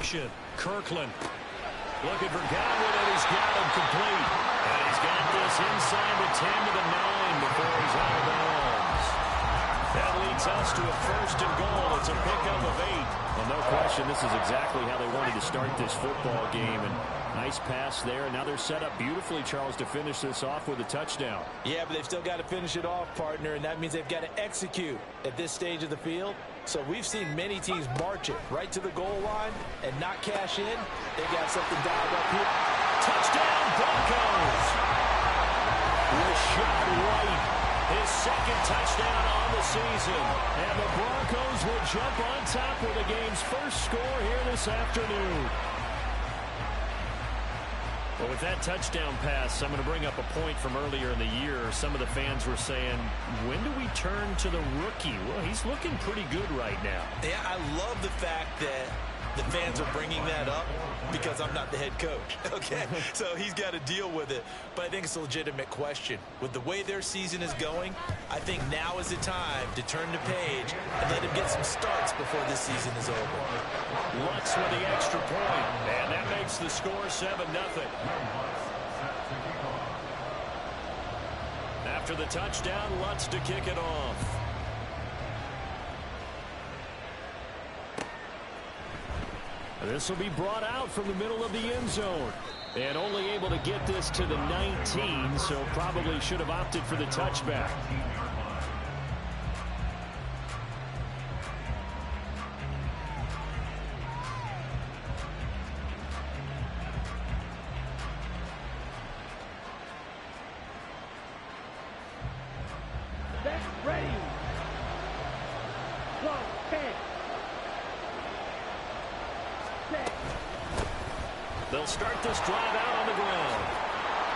action. Kirkland looking for Godwin, and he's got him complete. And he's got this inside the 10 to the 9 before he's out of bounds. That leads us to a 1st and goal. It's a pickup of 8. Well, no question, this is exactly how they wanted to start this football game. And nice pass there. Now they're set up beautifully, Charles, to finish this off with a touchdown. Yeah, but they've still got to finish it off, partner, and that means they've got to execute at this stage of the field. So we've seen many teams march it right to the goal line and not cash in. They got something dialed up here. Touchdown, Broncos! Rashad White, his 2nd touchdown on the season. And the Broncos will jump on top with the game's first score here this afternoon. Well, with that touchdown pass, I'm going to bring up a point from earlier in the year. Some of the fans were saying, when do we turn to the rookie? Well, he's looking pretty good right now. Yeah, I love the fact that the fans are bringing that up because I'm not the head coach, okay? So he's got to deal with it. But I think it's a legitimate question. With the way their season is going, I think now is the time to turn the page and let him get some starts before this season is over. Lutz with the extra point, and that makes the score 7-0. After the touchdown, Lutz to kick it off. This will be brought out from the middle of the end zone. And only able to get this to the 19, so probably should have opted for the touchback. Ready. Go, 10. They'll start this drive out on the ground.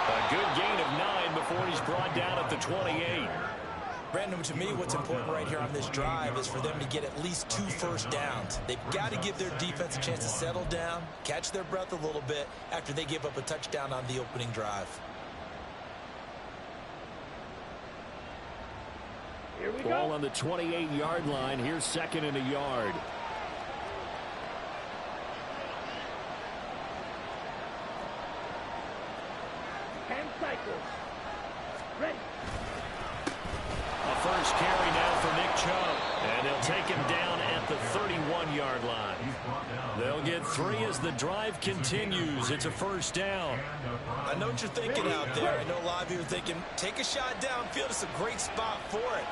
A good gain of 9 before he's brought down at the 28. Brandon, to me, what's important right here on this drive is for them to get at least 2 first downs. They've got to give their defense a chance to settle down, catch their breath a little bit after they give up a touchdown on the opening drive. Here we go. Ball on the 28-yard line. Here's 2nd and a yard. 10 cycles. Ready. A first carry now for Nick Chubb. And they'll take him down at the 31-yard line. They'll get 3 as the drive continues. It's a first down. I know what you're thinking out there. I know a lot of you are thinking, take a shot downfield. It's a great spot for it.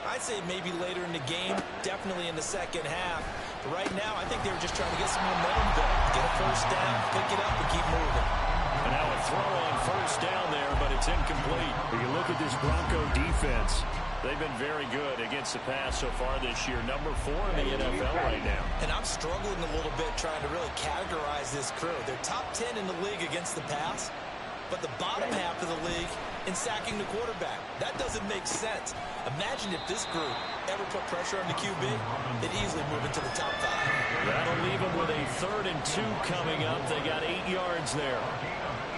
I'd say maybe later in the game, definitely in the second half. But right now, I think they were just trying to get some momentum built. Get a first down, pick it up, and keep moving. And now a throw on first down there, but it's incomplete. If you look at this Bronco defense, they've been very good against the pass so far this year. Number 4 in the NFL right now. And I'm struggling a little bit trying to really categorize this crew. They're top 10 in the league against the pass, but the bottom half of the league in sacking the quarterback. That doesn't make sense. Imagine if this group ever put pressure on the QB, they'd easily move into the top 5. That'll leave them with a 3rd and 2 coming up. They got 8 yards there.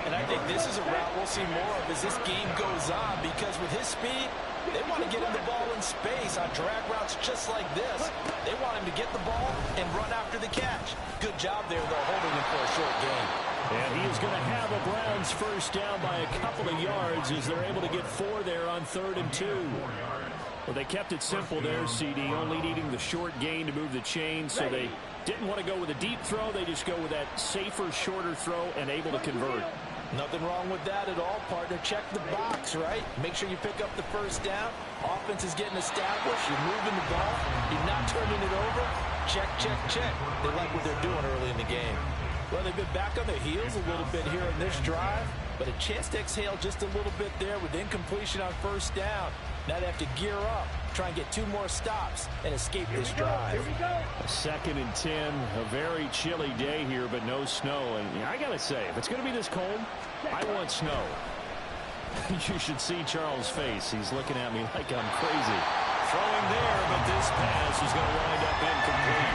And I think this is a route we'll see more of as this game goes on, because with his speed, they want to get him the ball in space on drag routes just like this. They want him to get the ball and run after the catch. Good job there, though, holding him for a short gain. And he is going to have a Browns first down by a couple of yards as they're able to get 4 there on 3rd and 2. Well, they kept it simple there, CD, only needing the short gain to move the chain, so they didn't want to go with a deep throw. They just go with that safer, shorter throw and able to convert. Nothing wrong with that at all, partner. Check the box, right? Make sure you pick up the first down. Offense is getting established. You're moving the ball. You're not turning it over. Check, check, check. They like what they're doing early in the game. Well, they've been back on their heels a little bit here in this drive, but a chance to exhale just a little bit there with incompletion on first down. Now they have to gear up, try and get 2 more stops, and escape this drive. Here we go. A 2nd and 10, a very chilly day here, but no snow. And I got to say, if it's going to be this cold, I want snow. You should see Charles' face. He's looking at me like I'm crazy. Throwing there, but this pass is going to wind up incomplete.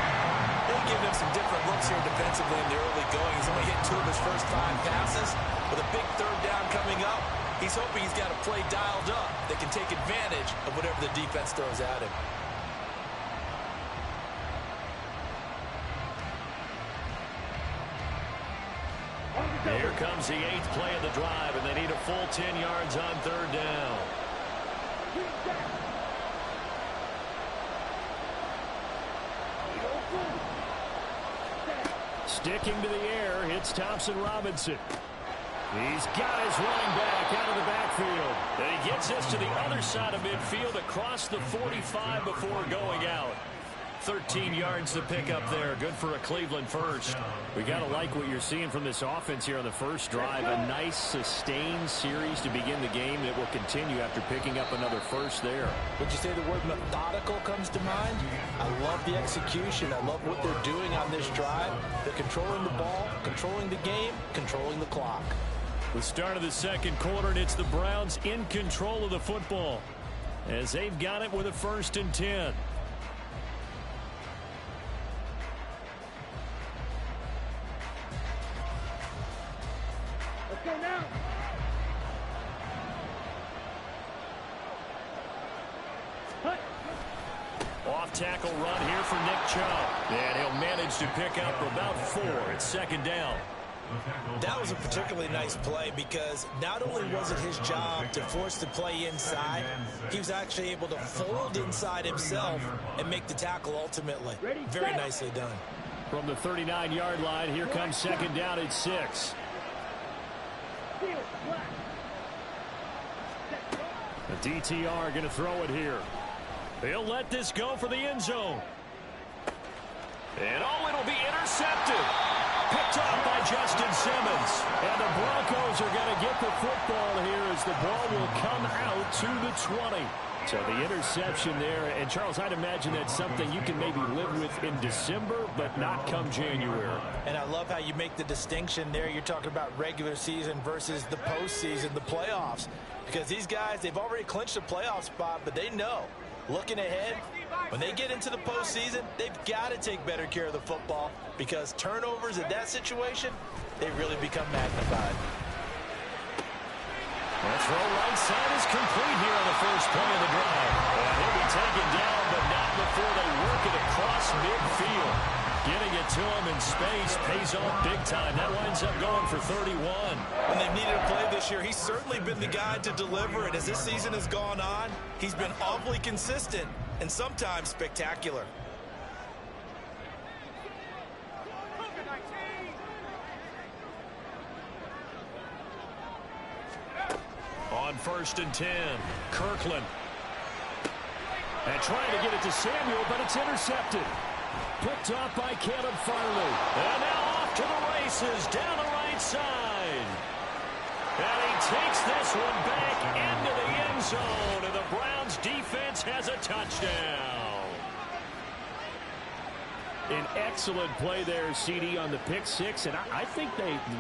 They'll give him some different looks here defensively in the early going. He's only hit 2 of his first 5 passes. With a big 3rd down coming up, he's hoping he's got a play dialed up that can take advantage of whatever the defense throws at him. Here comes the 8th play of the drive, and they need a full 10 yards on 3rd down. Sticking to the air, it's Thompson Robinson. He's got his running back out of the backfield. And he gets us to the other side of midfield across the 45 before going out. 13 yards to pick up there. Good for a Cleveland first. We got to like what you're seeing from this offense here on the first drive. A nice sustained series to begin the game that will continue after picking up another first there. Would you say the word methodical comes to mind? I love the execution. I love what they're doing on this drive. They're controlling the ball, controlling the game, controlling the clock. The start of the second quarter, and it's the Browns in control of the football as they've got it with a 1st and 10. Let's go now. Hut. Off tackle run here for Nick Chubb. And he'll manage to pick up about 4. It's 2nd down. That was a particularly nice play because not only was it his job to force the play inside, he was actually able to fold inside himself and make the tackle ultimately. Very nicely done. From the 39-yard line, here comes 2nd down at 6. The DTR going to throw it here. They'll let this go for the end zone. And it'll be intercepted. Picked off by Justin Simmons. And the Broncos are going to get the football here as the ball will come out to the 20. So the interception there. And, Charles, I'd imagine that's something you can maybe live with in December, but not come January. And I love how you make the distinction there. You're talking about regular season versus the postseason, the playoffs. Because these guys, they've already clinched a playoff spot, but they know, looking ahead, when they get into the postseason, they've got to take better care of the football because turnovers in that situation, they really become magnified. That throw right side is complete here on the first play of the drive. And he'll be taken down, but not before they work it across midfield. Getting it to him in space pays off big time. That winds up going for 31. When they've needed a play this year, he's certainly been the guy to deliver it. As this season has gone on, he's been awfully consistent and sometimes spectacular. On 1st and 10, Kirkland. And trying to get it to Samuel, but it's intercepted. Picked off by Caleb Farley. And now off to the races down the right side. And he takes this one back into the end zone. And the Browns defense has a touchdown. An excellent play there, CD, on the pick 6. And I think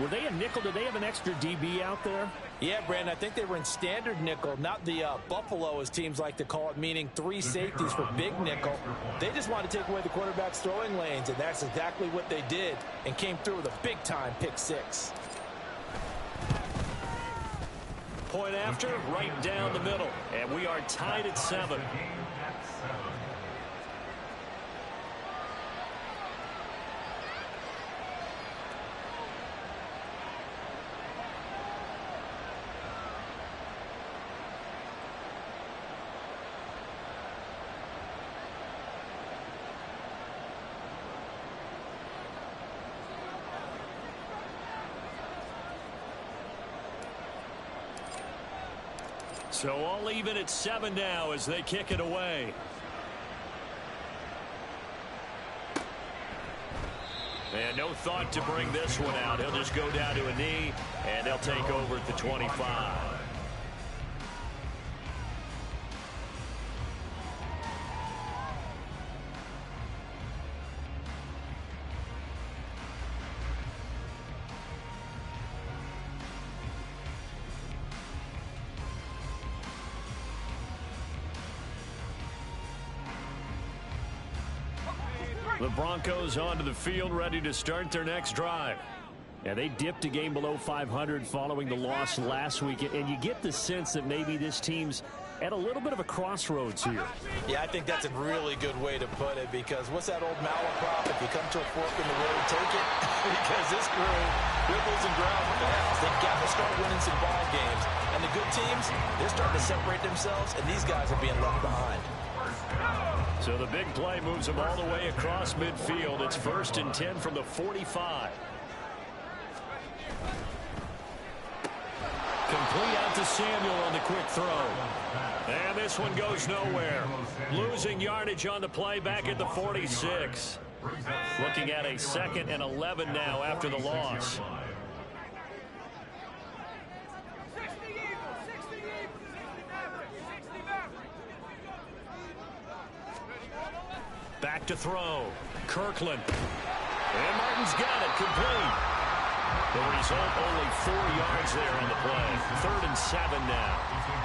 were they a nickel? Did they have an extra DB out there? Yeah, Brandon, I think they were in standard nickel, not the Buffalo, as teams like to call it, meaning 3 safeties for big nickel. They just wanted to take away the quarterback's throwing lanes, and that's exactly what they did and came through with a big-time pick 6. Point after, right down the middle. And we are tied at 7. So all even at 7 now as they kick it away. And no thought to bring this one out. He'll just go down to a knee, and they'll take over at the 25. The Broncos onto the field, ready to start their next drive. And they dipped a game below 500 following the loss last week. And you get the sense that maybe this team's at a little bit of a crossroads here. Yeah, I think that's a really good way to put it, because what's that old malaprop? If you come to a fork in the road, take it. because this crew, they're losing ground fast. They've got to start winning some ball games. And the good teams, they're starting to separate themselves, and these guys are being left behind. So the big play moves them all the way across midfield. It's 1st and 10 from the 45. Complete out to Samuel on the quick throw. And this one goes nowhere. Losing yardage on the play back at the 46. Looking at a 2nd and 11 now after the loss. Back to throw. Kirkland. And Martin's got it. Complete. The result, only 4 yards there on the play. 3rd and 7 now.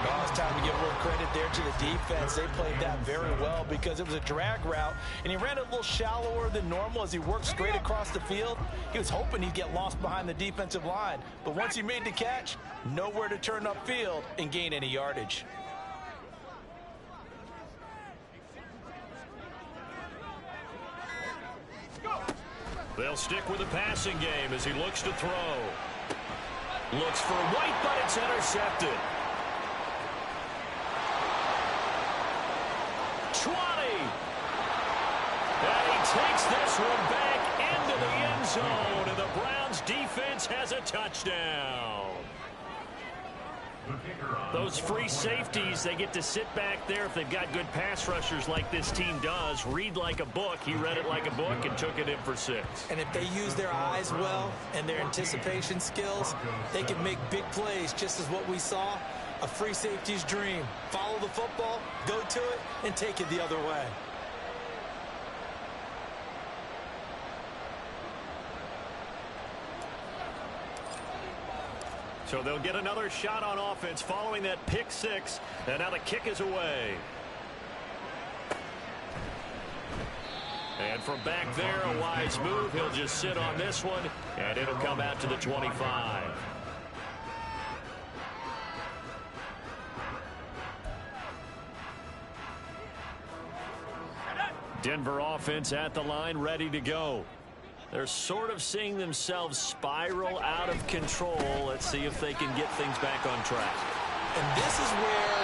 Oh, it's time to give a little credit there to the defense. They played that very well because it was a drag route, and he ran it a little shallower than normal as he worked straight across the field. He was hoping he'd get lost behind the defensive line, but once he made the catch, nowhere to turn upfield and gain any yardage. They'll stick with the passing game as he looks to throw. Looks for White, but it's intercepted. 20. And he takes this one back into the end zone, and the Browns defense has a touchdown. Those free safeties, they get to sit back there if they've got good pass rushers like this team does. Read like a book. He read it like a book and took it in for 6. And if they use their eyes well and their anticipation skills, they can make big plays, just as what we saw. A free safety's dream. Follow the football, go to it, and take it the other way. So they'll get another shot on offense following that pick 6. And now the kick is away. And from back there, a wise move. He'll just sit on this one, and it'll come out to the 25. Denver offense at the line, ready to go. They're sort of seeing themselves spiral out of control. Let's see if they can get things back on track. And this is where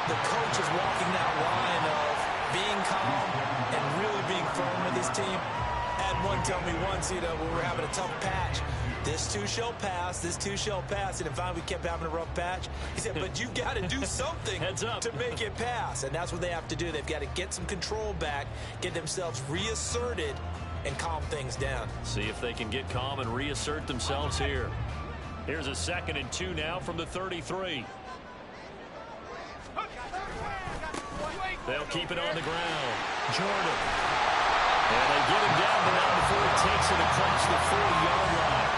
the coach is walking that line of being calm and really being firm with his team. I had one tell me once, when we were having a tough patch, this too shall pass, this too shall pass. And if we kept having a rough patch, he said, but you got to do something to make it pass. And that's what they have to do. They've got to get some control back, get themselves reasserted, and calm things down. See if they can get calm and reassert themselves here. Here's a 2nd and 2 now from the 33. They'll keep it on the ground. Jordan. And they get him down to now before he takes it across the 40-yard line.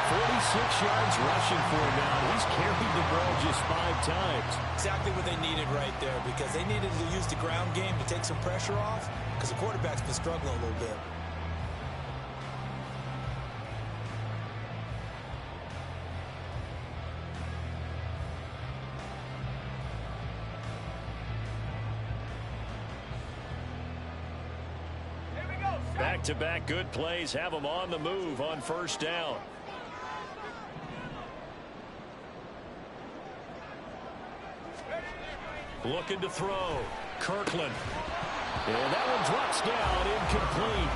46 yards rushing for him now. He's carried the ball just 5 times. Exactly what they needed right there, because they needed to use the ground game to take some pressure off, because the quarterback's been struggling a little bit. Back-to-back good plays have them on the move on 1st down. Looking to throw. Kirkland. And that one drops down, incomplete.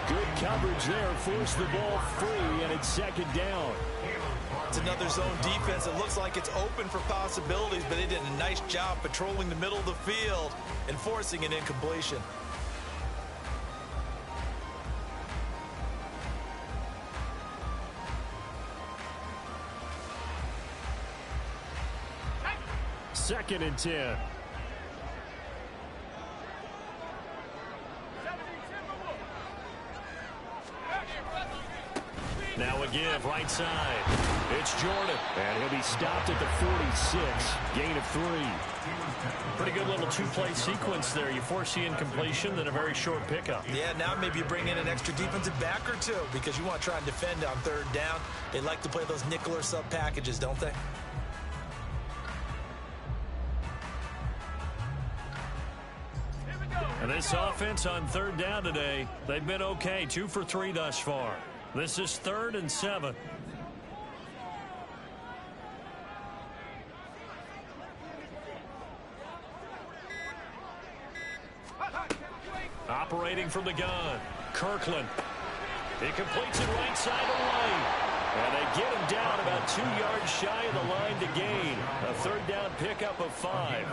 Good coverage there, forced the ball free, and it's 2nd down. It's another zone defense. It looks like it's open for possibilities, but they did a nice job patrolling the middle of the field and forcing an incompletion. Second and 10. Now again, right side. It's Jordan. And he'll be stopped at the 46. Gain of 3. Pretty good little 2-play sequence there. You force the incompletion, then a very short pickup. Yeah, now maybe you bring in an extra defensive back or 2 because you want to try and defend on 3rd down. They like to play those nickel or sub packages, don't they? And this offense on 3rd down today, they've been okay. 2 for 3 thus far. This is 3rd and 7. Operating from the gun, Kirkland. He completes it right side of the lane. And they get him down about 2 yards shy of the line to gain. A 3rd down pickup of 5.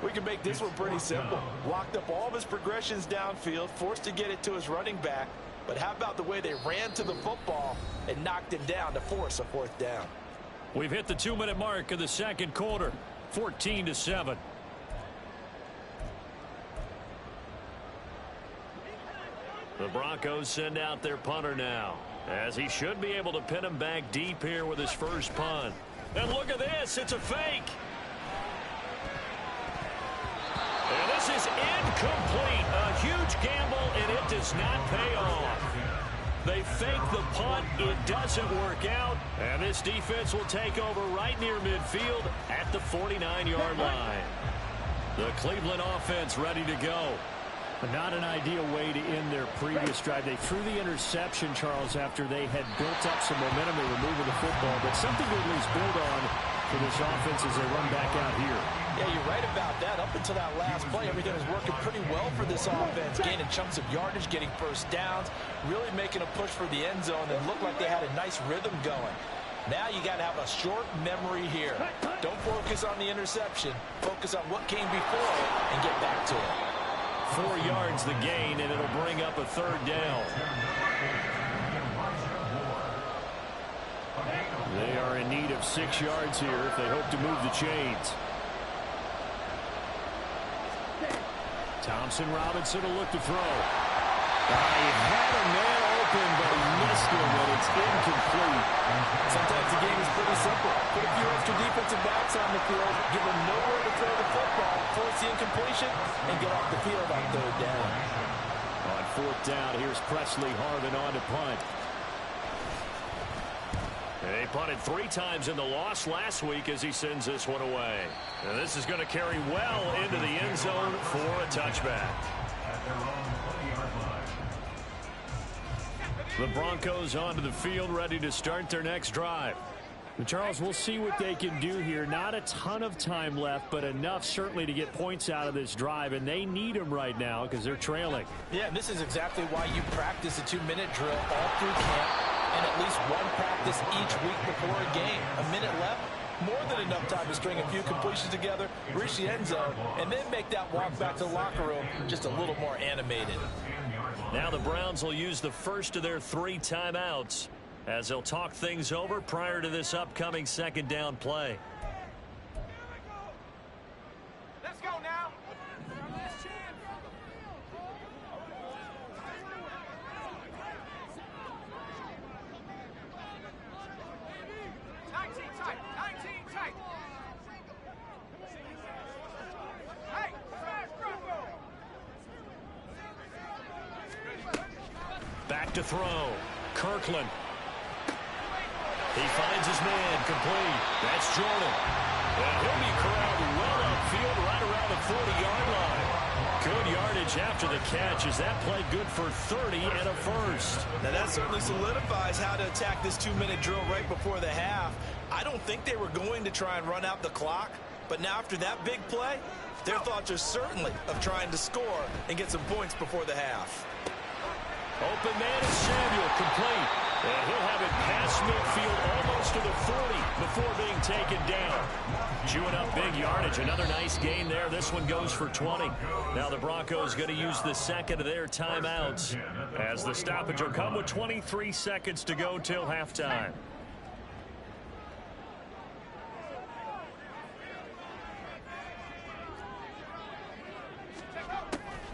We can make this one pretty simple. Locked up all of his progressions downfield, forced to get it to his running back. But how about the way they ran to the football and knocked him down to force a 4th down? We've hit the 2-minute mark of the 2nd quarter. 14-7. The Broncos send out their punter now, as he should be able to pin him back deep here with his first punt. And look at this. It's a fake. And this is incomplete. A huge gamble, and it does not pay off. They fake the punt. It doesn't work out. And this defense will take over right near midfield at the 49-yard line. The Cleveland offense ready to go. Not an ideal way to end their previous drive. They threw the interception, Charles, after they had built up some momentum. They were moving the football, but something to at least build on for this offense as they run back out here. Yeah, you're right about that. Up until that last play, everything was working pretty well for this offense, gaining chunks of yardage, getting first downs, really making a push for the end zone, and looked like they had a nice rhythm going. Now you got to have a short memory here. Don't focus on the interception. Focus on what came before it and get back to it. 4 yards the gain, and it'll bring up a 3rd down. They are in need of 6 yards here if they hope to move the chains. Thompson Robinson will look to throw. He had a man open, but he missed him, and it's incomplete. Sometimes the game is pretty simple. Put a few extra defensive backs on the field, give them nowhere to throw the football, force the incompletion, and get off the field on 3rd down. On 4th down, here's Presley Harvin on to punt. They punted 3 times in the loss last week as he sends this one away. And this is going to carry well into the end zone for a touchback. The Broncos onto the field, ready to start their next drive. And Charles, we'll see what they can do here. Not a ton of time left, but enough certainly to get points out of this drive, and they need them right now because they're trailing. Yeah, and this is exactly why you practice a 2-minute drill all through camp and at least one practice each week before a game. A minute left, more than enough time to string a few completions together, reach the end zone, and then make that walk back to the locker room just a little more animated. Now the Browns will use the first of their 3 timeouts as they'll talk things over prior to this upcoming 2nd down play. Let's go now. Hey, smash Broncos. Back to throw. Kirkland. He finds his man complete. That's Jordan. And he'll be corralled well upfield right around the 40-yard line. Good yardage after the catch. Is that play good for 30 and a first? Now that certainly solidifies how to attack this 2-minute drill right before the half. I don't think they were going to try and run out the clock, but now after that big play, their thoughts are certainly of trying to score and get some points before the half. Open man is Samuel, complete. And he'll have it past midfield almost to the 40 before being taken down. Chewing up big yardage. Another nice gain there. This one goes for 20. Now the Broncos going to use the 2nd of their timeouts as the stoppage will come with 23 seconds to go till halftime.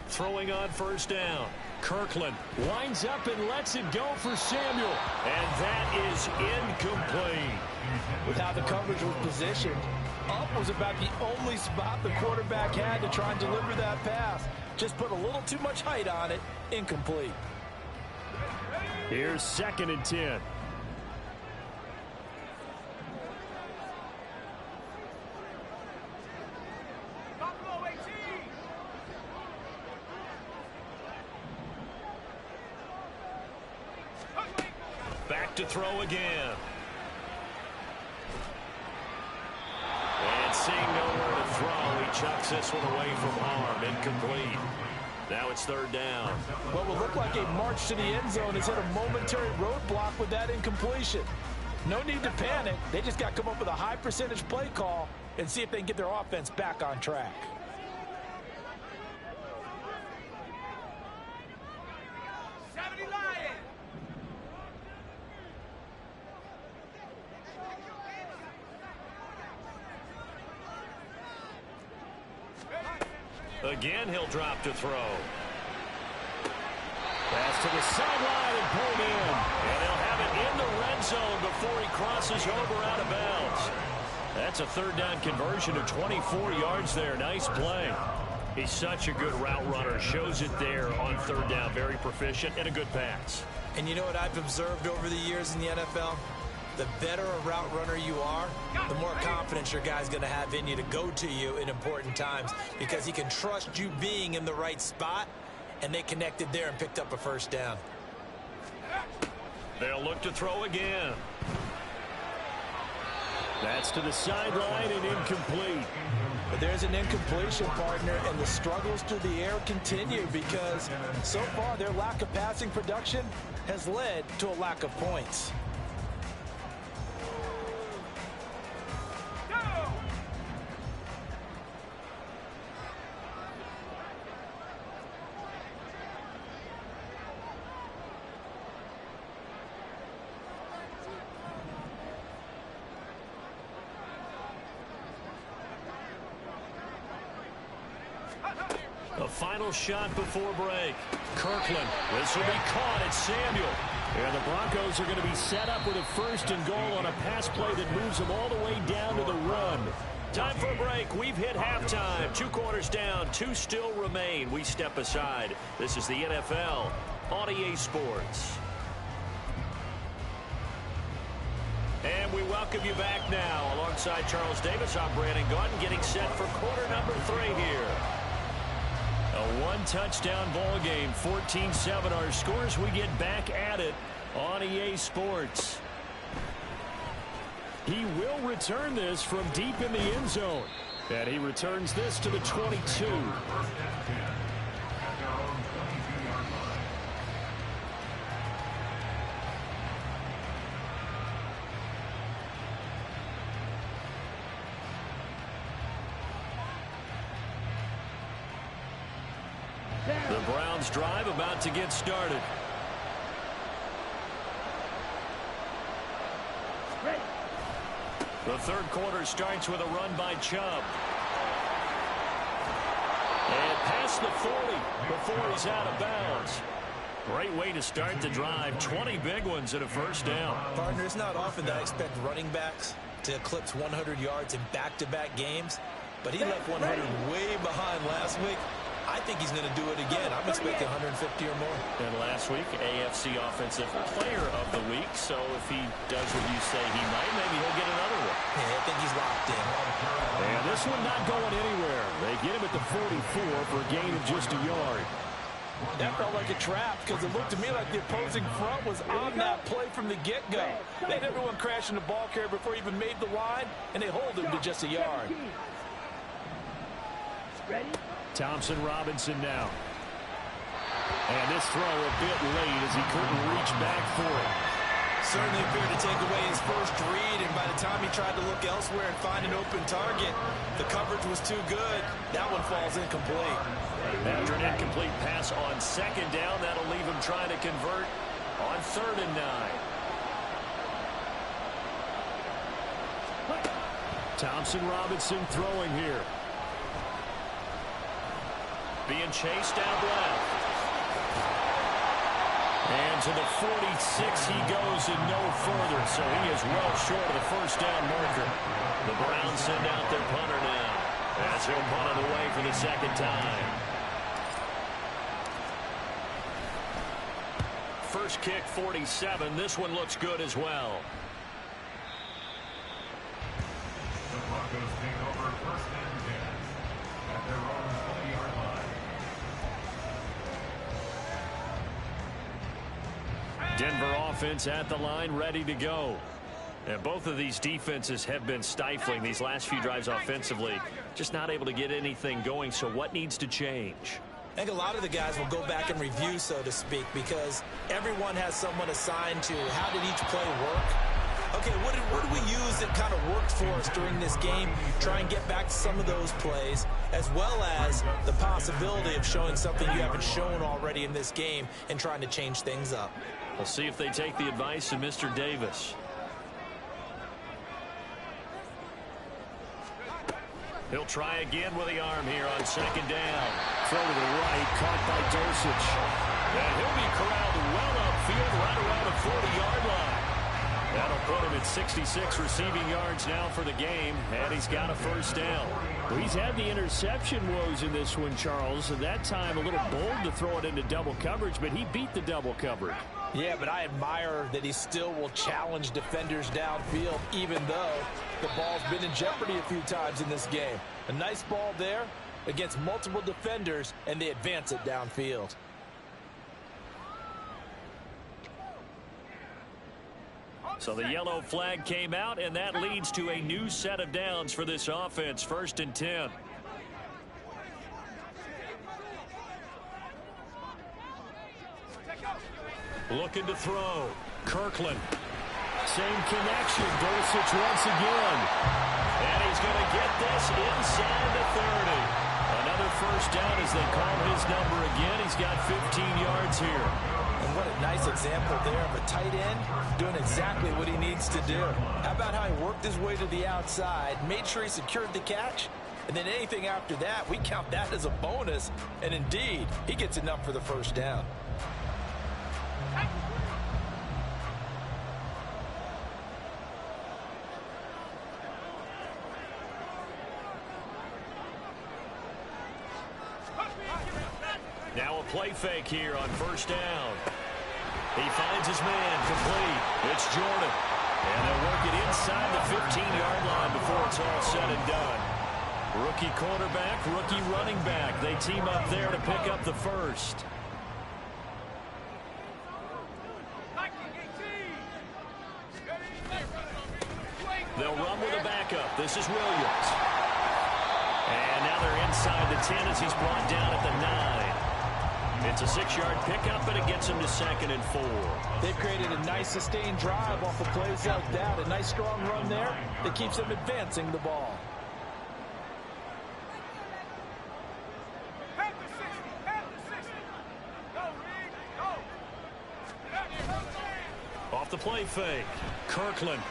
Throwing on first down. Kirkland winds up and lets it go for Samuel. And that is incomplete. With how the coverage was positioned, up was about the only spot the quarterback had to try and deliver that pass. Just put a little too much height on it. Incomplete. Here's 2nd and 10. Buffalo 18. back to throw again. And seeing nowhere to throw, he chucks this one away from harm. Incomplete. Now it's third down. What will look like a march to the end zone has hit a momentary roadblock with that incompletion. No need to panic. They just got to come up with a high percentage play call and see if they can get their offense back on track. Again, he'll drop to throw. Pass to the sideline and pulled in. And they'll have it in the red zone before he crosses over out of bounds. That's a third down conversion of 24 yards there. Nice play. He's such a good route runner. Shows it there on third down. Very proficient and a good pass. And you know what I've observed over the years in the NFL? The better a route runner you are, the more confidence your guy's going to have in you to go to you in important times because he can trust you being in the right spot, and they connected there and picked up a first down. They'll look to throw again. That's to the sideline and incomplete. But there's an incompletion, partner, and the struggles through the air continue because so far their lack of passing production has led to a lack of points. The final shot before break. Kirkland. This will be caught. It's Samuel. And the Broncos are going to be set up with a first and goal on a pass play that moves them all the way down to the run. Time for a break. We've hit halftime. 2 quarters down. 2 still remain. We step aside. This is the NFL on EA Sports. And we welcome you back now. Alongside Charles Davis, I'm Brandon Gaudin, getting set for quarter number 3 here. A 1-touchdown ball game, 14-7 our scores. We get back at it on EA Sports. He will return this from deep in the end zone. And he returns this to the 22. The Browns drive about to get started. The third quarter starts with a run by Chubb. And past the 40 before he's out of bounds. Great way to start the drive. 20 big ones and a first down. Partner, it's not often that I expect running backs to eclipse 100 yards in back-to-back games, but he left 100 way behind last week. I think he's going to do it again. I'm expecting 150 or more. And last week, AFC Offensive Player of the Week. So if he does what you say he might, maybe he'll get another one. Yeah, I think he's locked in. And this one not going anywhere. They get him at the 44 for a gain of just a yard. That felt like a trap because it looked to me like the opposing front was on that play from the get-go. They had everyone crashing the ball carrier before he even made the line, and they hold him to just a yard. Ready? Thompson Robinson now. And this throw a bit late as he couldn't reach back for it. Certainly appeared to take away his first read, and by the time he tried to look elsewhere and find an open target, the coverage was too good. That one falls incomplete. After an incomplete pass on second down, that'll leave him trying to convert on 3rd and 9. Thompson Robinson throwing here. Being chased out left. And to the 46 he goes and no further. So he is well short of the first down marker. The Browns send out their punter now. As he'll punt it away for the second time. First kick 47. This one looks good as well. The Broncos take over first and 10 at their own 20-yard line. Denver offense at the line, ready to go. And both of these defenses have been stifling these last few drives offensively. Just not able to get anything going. So what needs to change? I think a lot of the guys will go back and review, so to speak, because everyone has someone assigned to how did each play work. Okay, what did we use that kind of worked for us during this game? Try and get back to some of those plays, as well as the possibility of showing something you haven't shown already in this game and trying to change things up. We'll see if they take the advice of Mr. Davis. He'll try again with the arm here on second down. Throw to the right, caught by Dosich. And he'll be corralled well upfield right around the 40-yard line. That'll put him at 66 receiving yards now for the game, and he's got a first down. Well, he's had the interception woes in this one, Charles, and that time a little bold to throw it into double coverage, but he beat the double coverage. Yeah, but I admire that he still will challenge defenders downfield, even though the ball's been in jeopardy a few times in this game. A nice ball there against multiple defenders, and they advance it downfield. So the yellow flag came out, and that leads to a new set of downs for this offense. 1st and 10. Looking to throw. Kirkland. Same connection. Dosich once again. And he's going to get this inside the 30. Another first down as they call his number again. He's got 15 yards here. And what a nice example there of a tight end doing exactly what he needs to do. How about how he worked his way to the outside, made sure he secured the catch, and then anything after that, we count that as a bonus. And indeed, he gets enough for the first down. Now a play fake here on first down. He finds his man complete. It's Jordan. And they'll work it inside the 15-yard line before it's all said and done. Rookie quarterback, rookie running back. They team up there to pick up the first. They'll run with a backup. This is Williams. And now they're inside the 10 as he's brought down at the 9. It's a 6-yard pickup, but it gets him to 2nd and 4. They've created a nice sustained drive off of plays like that. A nice strong run there that keeps them advancing the ball. Off the play fake. Kirkland.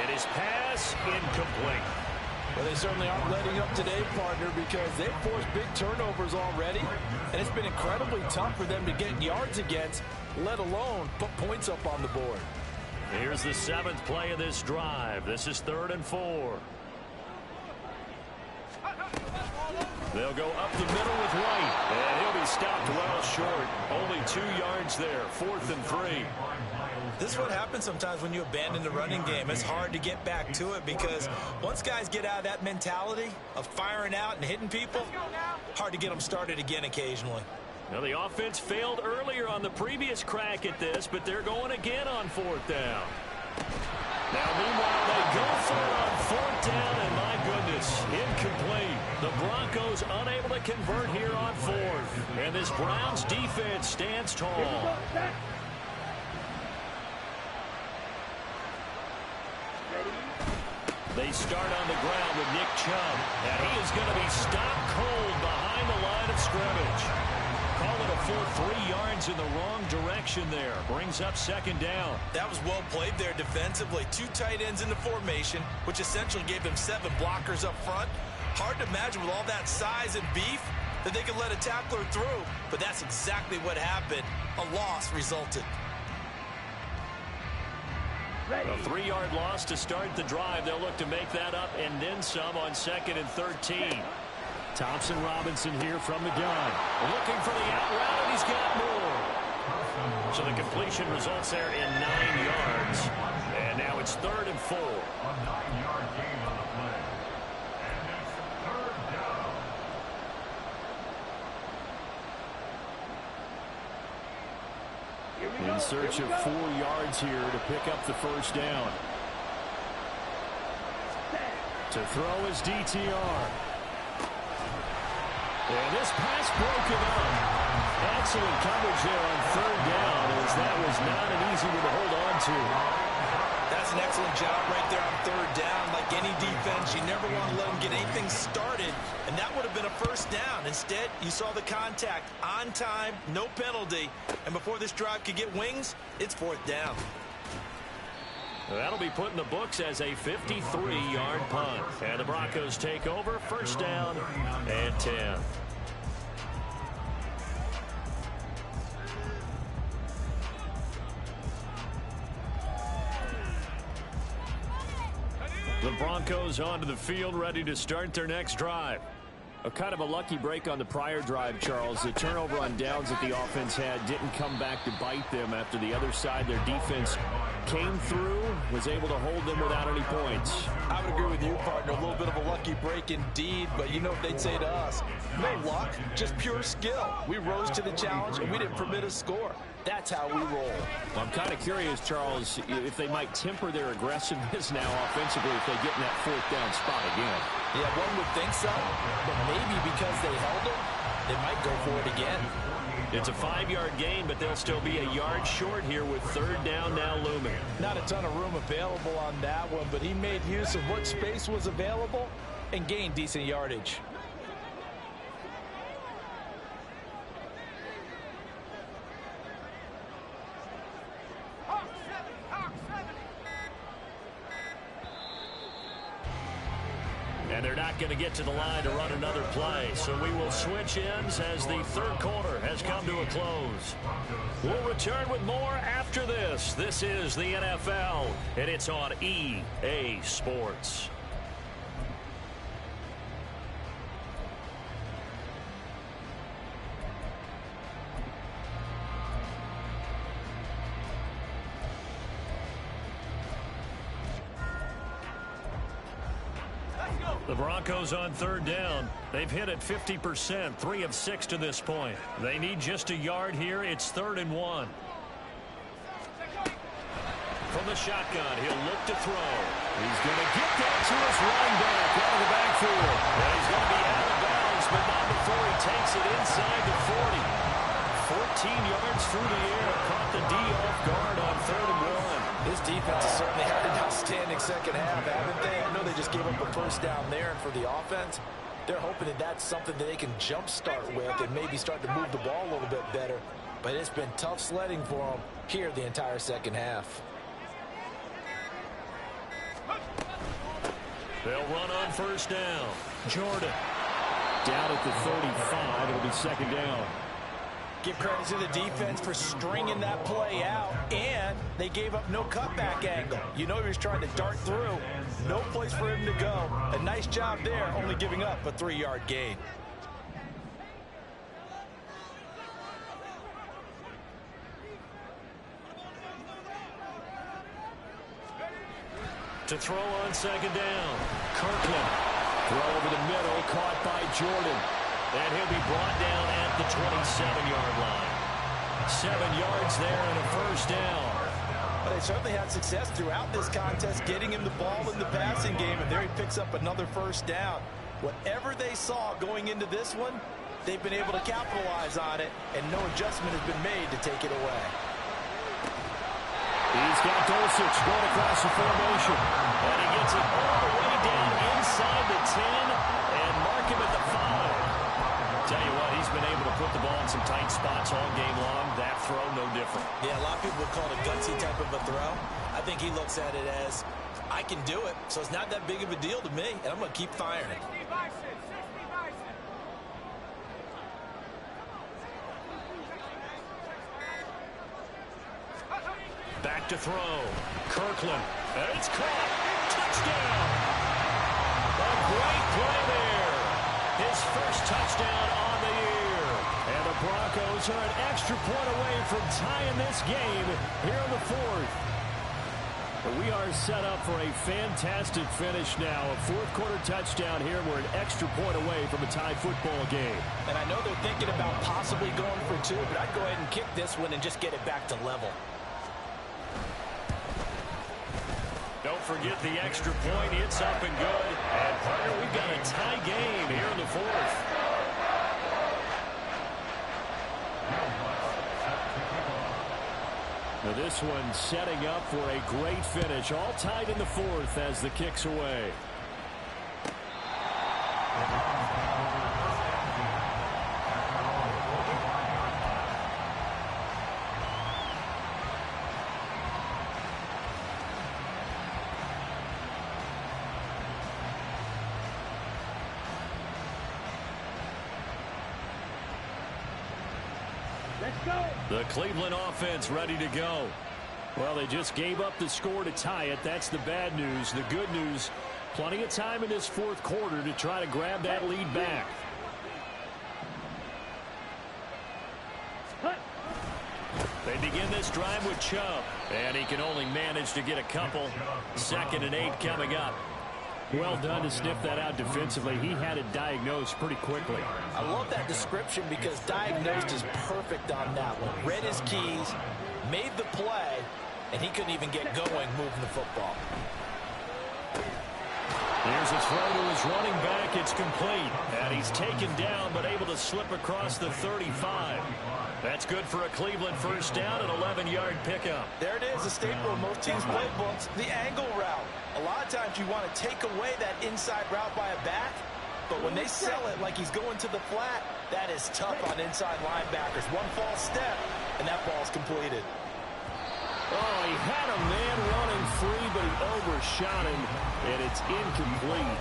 And his pass incomplete. Well, they certainly aren't letting up today, partner, because they've forced big turnovers already, and it's been incredibly tough for them to get yards against, let alone put points up on the board. Here's the 7th play of this drive. This is 3rd and 4. They'll go up the middle with White, and he'll be stopped well short. Only 2 yards there, 4th and 3. This is what happens sometimes when you abandon the running game. It's hard to get back to it because once guys get out of that mentality of firing out and hitting people, hard to get them started again occasionally. Now the offense failed earlier on the previous crack at this, but they're going again on 4th down. Now meanwhile they go for it on 4th down, and my goodness, incomplete. The Broncos unable to convert here on 4th, and this Browns defense stands tall. They start on the ground with Nick Chubb, and he is going to be stopped cold behind the line of scrimmage. Call it a full 3 yards in the wrong direction there. Brings up 2nd down. That was well played there defensively. 2 tight ends in the formation, which essentially gave them 7 blockers up front. Hard to imagine with all that size and beef that they could let a tackler through, but that's exactly what happened. A loss resulted. A 3-yard loss to start the drive. They'll look to make that up and then some on 2nd and 13. Thompson Robinson here from the gun. Looking for the out route, and he's got more. So the completion results there in 9 yards. And now it's 3rd and 4. A 9-yard gain on the play. And it's 3rd down. In search of 4 yards here to pick up the first down. To throw is DTR. And this pass broken up. Excellent coverage there on third down, as that was not an easy one to hold on to. That's an excellent job right there on third down. Like any defense, you never want to let them get anything started, and that would have been a first down. Instead, you saw the contact on time, no penalty, and before this drive could get wings, it's fourth down. That'll be put in the books as a 53-yard punt. And the Broncos take over, first down and 10. The Broncos onto the field, ready to start their next drive. A kind of a lucky break on the prior drive, Charles. The turnover on downs that the offense had didn't come back to bite them after the other side. Their defense came through, was able to hold them without any points. I would agree with you, partner. A little bit of a lucky break indeed, but you know what they'd say to us. No luck, just pure skill. We rose to the challenge, and we didn't permit a score. That's how we roll. Well, I'm kind of curious, Charles, if they might temper their aggressiveness now offensively if they get in that fourth down spot again. Yeah, one would think so, but maybe because they held them, they might go for it again. It's a 5-yard gain, but they'll still be a yard short here with third down now looming. Not a ton of room available on that one, but he made use of what space was available and gained decent yardage. And they're not going to get to the line to run another play. So we will switch ends as the third quarter has come to a close. We'll return with more after this. This is the NFL, and it's on EA Sports. The Broncos on third down. They've hit it 50%, 3 of 6 to this point. They need just a yard here. It's 3rd and 1. From the shotgun, he'll look to throw. He's going to get that to his running back out of the backfield. And he's going to be out of bounds, but not before he takes it inside the 40. 14 yards through the air. Caught the D off guard on 3rd and 1. This defense has certainly had an outstanding second half, haven't they? I know they just gave up a first down there, and for the offense, they're hoping that that's something that they can jumpstart with and maybe start to move the ball a little bit better. But it's been tough sledding for them here the entire second half. They'll run on first down. Jordan. Down at the 35. It'll be second down. Give credit to the defense for stringing that play out, and they gave up no cutback angle. You know he was trying to dart through. No place for him to go. A nice job there, only giving up a 3-yard gain. To throw on second down. Kirkland. Throw over the middle, caught by Jordan. And he'll be brought down at the 27-yard line. 7 yards there and a first down. But they certainly had success throughout this contest, getting him the ball in the passing game, and there he picks up another first down. Whatever they saw going into this one, they've been able to capitalize on it, and no adjustment has been made to take it away. He's got Dulcich going across the formation. And he gets it all the way down inside the 10 and mark him at the 5. Tell you what, he's been able to put the ball in some tight spots all game long. That throw, no different. Yeah, a lot of people would call it a gutsy type of a throw. I think he looks at it as, I can do it, so it's not that big of a deal to me, and I'm going to keep firing it. 60 bison, 60 bison. Back to throw. Kirkland. And it's caught. Touchdown. A great play there. His first touchdown on the year. And the Broncos are an extra point away from tying this game here in the 4th. We are set up for a fantastic finish now. A fourth-quarter touchdown here. We're an extra point away from a tie football game. And I know they're thinking about possibly going for two, but I'd go ahead and kick this one and just get it back to level. Don't forget the extra point. It's up and good. And, partner, we've got a tie game here in the fourth. Now this one setting up for a great finish. All tied in the fourth as the kick's away. The Cleveland offense ready to go. Well, they just gave up the score to tie it. That's the bad news. The good news, plenty of time in this fourth quarter to try to grab that lead back. They begin this drive with Chubb, and he can only manage to get a couple. 2nd and 8 coming up. Well done to sniff that out defensively. He had it diagnosed pretty quickly. I love that description because diagnosed is perfect on that one. Read his keys, made the play, and he couldn't even get going moving the football. Here's a throw to his running back. It's complete. And he's taken down but able to slip across the 35. That's good for a Cleveland first down, an 11-yard pickup. There it is, a staple of most teams' playbooks, the angle route. A lot of times you want to take away that inside route by a back, but when they sell it like he's going to the flat, that is tough on inside linebackers. One false step, and that ball's completed. Oh, he had a man running free, but he overshot him, and it's incomplete.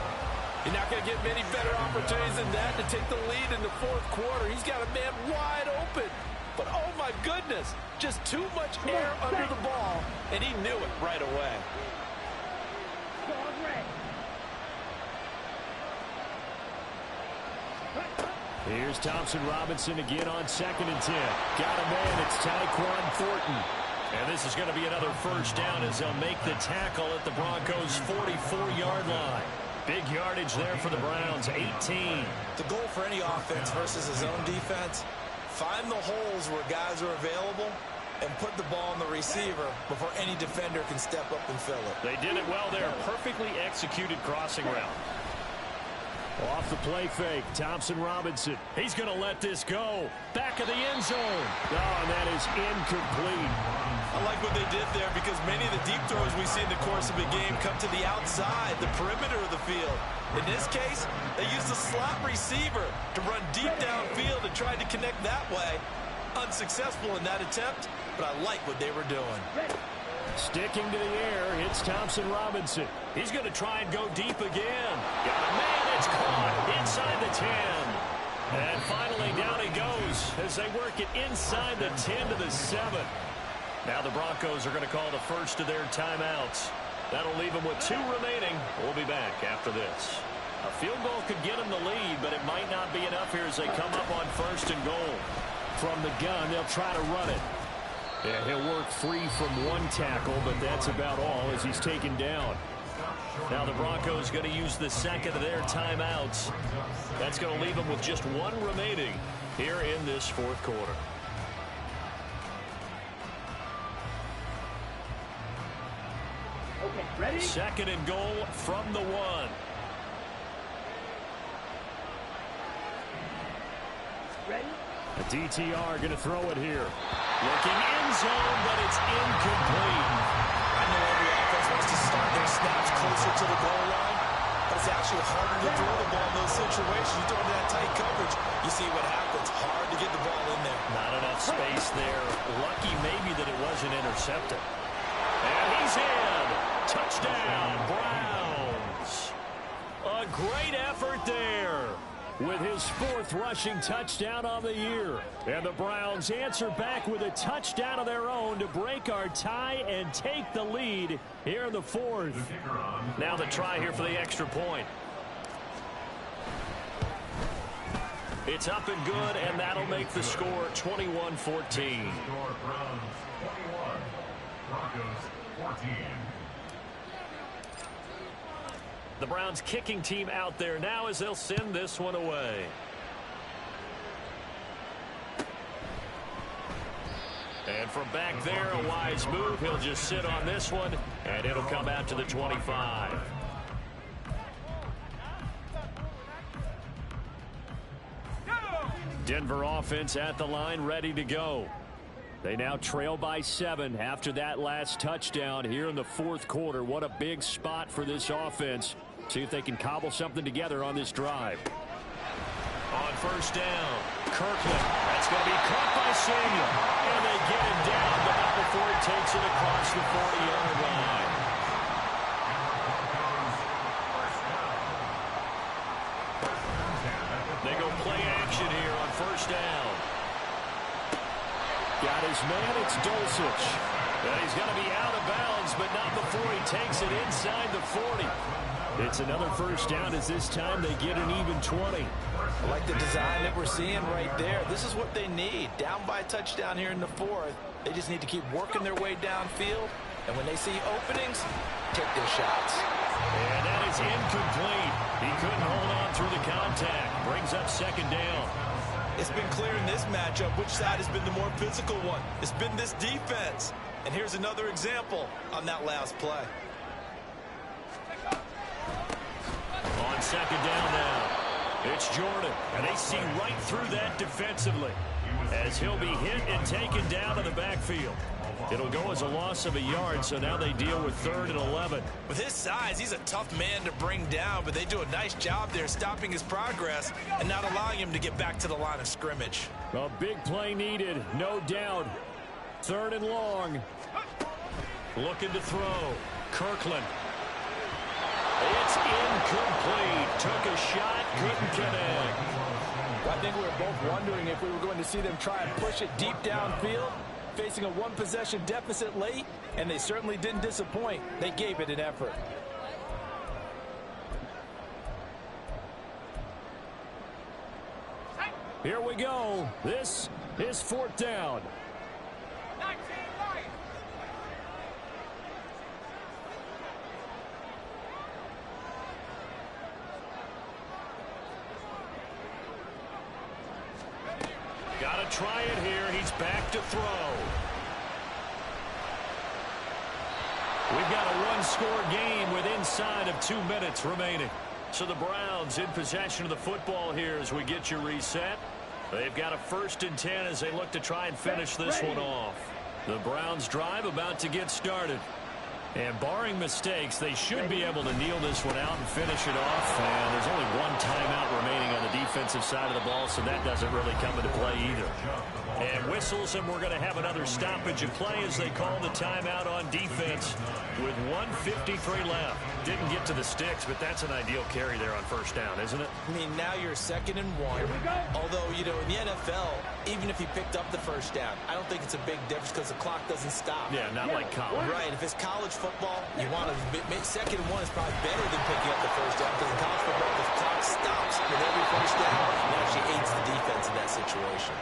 You're not going to get many better opportunities than that to take the lead in the fourth quarter. He's got a man wide open. But, oh, my goodness, just too much air under the ball, and he knew it right away. Here's Thompson Robinson again on 2nd and 10. Got a man. It's Tyquan Thornton. And this is going to be another first down as they'll make the tackle at the Broncos' 44-yard line. Big yardage there for the Browns, 18. The goal for any offense versus his own defense, find the holes where guys are available and put the ball on the receiver before any defender can step up and fill it. They did it well there. Perfectly executed crossing route. Off the play fake, Thompson Robinson. He's going to let this go. Back of the end zone. Oh, and that is incomplete. I like what they did there because many of the deep throws we see in the course of a game come to the outside, the perimeter of the field. In this case, they used a slot receiver to run deep downfield and tried to connect that way. Unsuccessful in that attempt, but I like what they were doing. Sticking to the air, it's Thompson Robinson. He's going to try and go deep again. Got a man, it's caught inside the 10. And finally down he goes as they work it inside the 10 to the 7. Now the Broncos are going to call the first of their timeouts. That'll leave them with 2 remaining. We'll be back after this. A field goal could get them the lead, but it might not be enough here as they come up on 1st and goal. From the gun, they'll try to run it. Yeah, he'll work free from one tackle, but that's about all as he's taken down. Now the Broncos going to use the 2nd of their timeouts. That's going to leave them with just 1 remaining here in this fourth quarter. Okay, ready? 2nd and goal from the 1. Ready? A DTR going to throw it here. Looking end zone, but it's incomplete. I know every offense wants to start their snaps closer to the goal line, but it's actually harder to throw the ball in those situations. You throw into that tight coverage, you see what happens. Hard to get the ball in there. Not enough space there. Lucky maybe that it wasn't intercepted. And he's in. Touchdown, Browns. A great effort there. With his 4th rushing touchdown on the year. And the Browns answer back with a touchdown of their own to break our tie and take the lead here in the 4th. Now the try here for the extra point. It's up and good, and that'll make the score 21-14. Browns 21, Broncos 14. The Browns kicking team out there now as they'll send this one away. And from back there, a wise move. He'll just sit on this one, and it'll come out to the 25. Denver offense at the line, ready to go. They now trail by 7 after that last touchdown here in the fourth quarter. What a big spot for this offense. See if they can cobble something together on this drive. On first down, Kirkland. That's going to be caught by Samuel. And they get him down, but not before he takes it across the 40-yard line. They go play action here on first down. Got his man, it's Dulcich. And he's going to be out of bounds, but not before he takes it inside the 40. It's another first down as this time they get an even 20. I like the design that we're seeing right there. This is what they need. Down by a touchdown here in the fourth. They just need to keep working their way downfield. And when they see openings, take their shots. And that is incomplete. He couldn't hold on through the contact. Brings up second down. It's been clear in this matchup which side has been the more physical one. It's been this defense. And here's another example on that last play. On second down now, it's Jordan. And they see right through that defensively as he'll be hit and taken down in the backfield. It'll go as a loss of a yard, so now they deal with 3rd and 11. With his size, he's a tough man to bring down, but they do a nice job there stopping his progress and not allowing him to get back to the line of scrimmage. A big play needed, no doubt. 3rd and long. Looking to throw. Kirkland. It's incomplete. Took a shot, couldn't connect. I think we were both wondering if we were going to see them try and push it deep downfield, facing a one-possession deficit late, and they certainly didn't disappoint. They gave it an effort. Here we go. This is 4th down. Got to try it here. He's back to throw. We've got a one-score game with inside of 2 minutes remaining. So the Browns in possession of the football here as we get you reset. They've got a 1st and 10 as they look to try and finish this one off. The Browns drive about to get started. And barring mistakes, they should be able to kneel this one out and finish it off. And there's only one timeout remaining on the defensive side of the ball, so that doesn't really come into play either. And whistles, and we're going to have another stoppage of play as they call the timeout on defense with 1:53 left. Didn't get to the sticks, but that's an ideal carry there on first down, isn't it? I mean, now you're 2nd and 1. Although, you know, in the NFL, even if he picked up the first down, I don't think it's a big difference because the clock doesn't stop. Yeah, not like college. Right. If it's college football, you want to 2nd and 1 is probably better than picking up the first down because in college football, the clock stops with every first down. It actually aids the defense in that situation.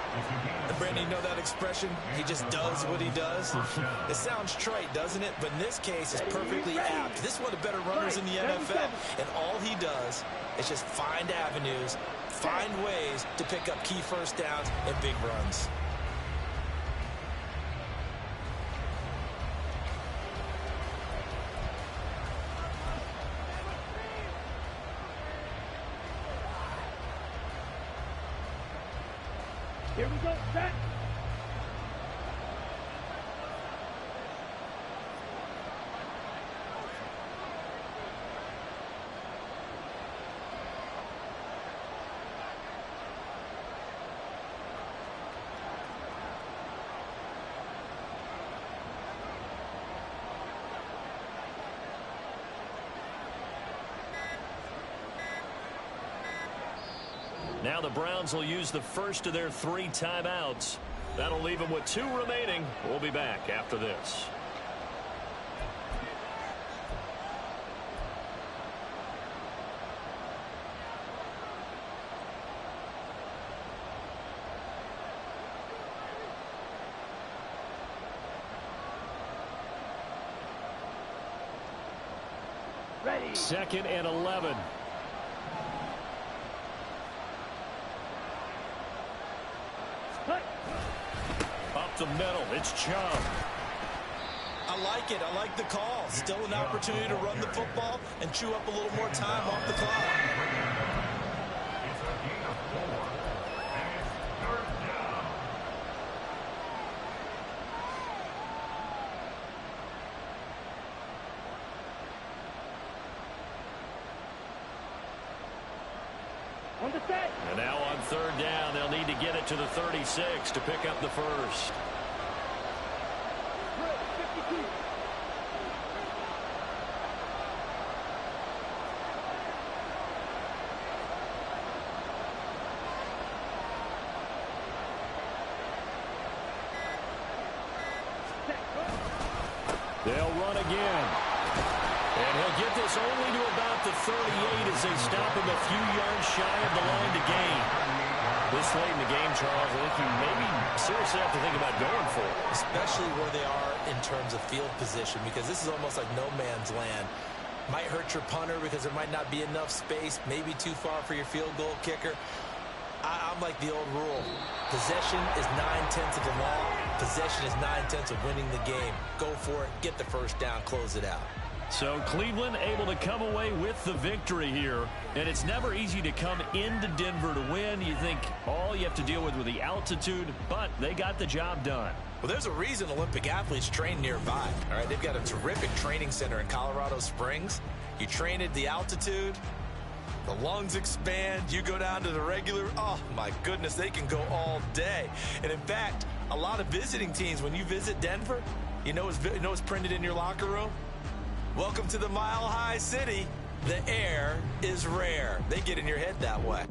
And Brandon, you know that expression? He just does what he does. It sounds trite, doesn't it? But in this case, it's perfectly apt. This is one of the better runners in the NFL. And all he does is just find avenues, find ways to pick up key first downs and big runs. Here we go, set. Now the Browns will use the first of their 3 timeouts. That'll leave them with 2 remaining. We'll be back after this. Ready. 2nd and 11. Up the middle, it's Chubb. I like it. I like the call. Still an opportunity to run the football and chew up a little more time off the clock. It's a gain of 4, and it's 3rd down. On the set. And now on 3rd down, they'll need to get it to the 36 to pick up the first. Drill 52. They'll run again. And he'll get this only to about the 38 as they stop him a few yards shy of the line to gain. This late in the game, Charles, I think you maybe seriously have to think about going for it. Especially where they are in terms of field position, because this is almost like no man's land. Might hurt your punter because there might not be enough space, maybe too far for your field goal kicker. I'm like the old rule. Possession is 9/10 of the law. Possession is 9/10 of winning the game. Go for it. Get the first down. Close it out. So Cleveland able to come away with the victory here. And it's never easy to come into Denver to win. You think all you have to deal with the altitude, but they got the job done. Well, there's a reason Olympic athletes train nearby. All right, they've got a terrific training center in Colorado Springs. You train at the altitude, the lungs expand, you go down to the regular, oh my goodness, they can go all day. And in fact, a lot of visiting teams, when you visit Denver, you know what's printed in your locker room? Welcome to the Mile High City. The air is rare. They get in your head that way.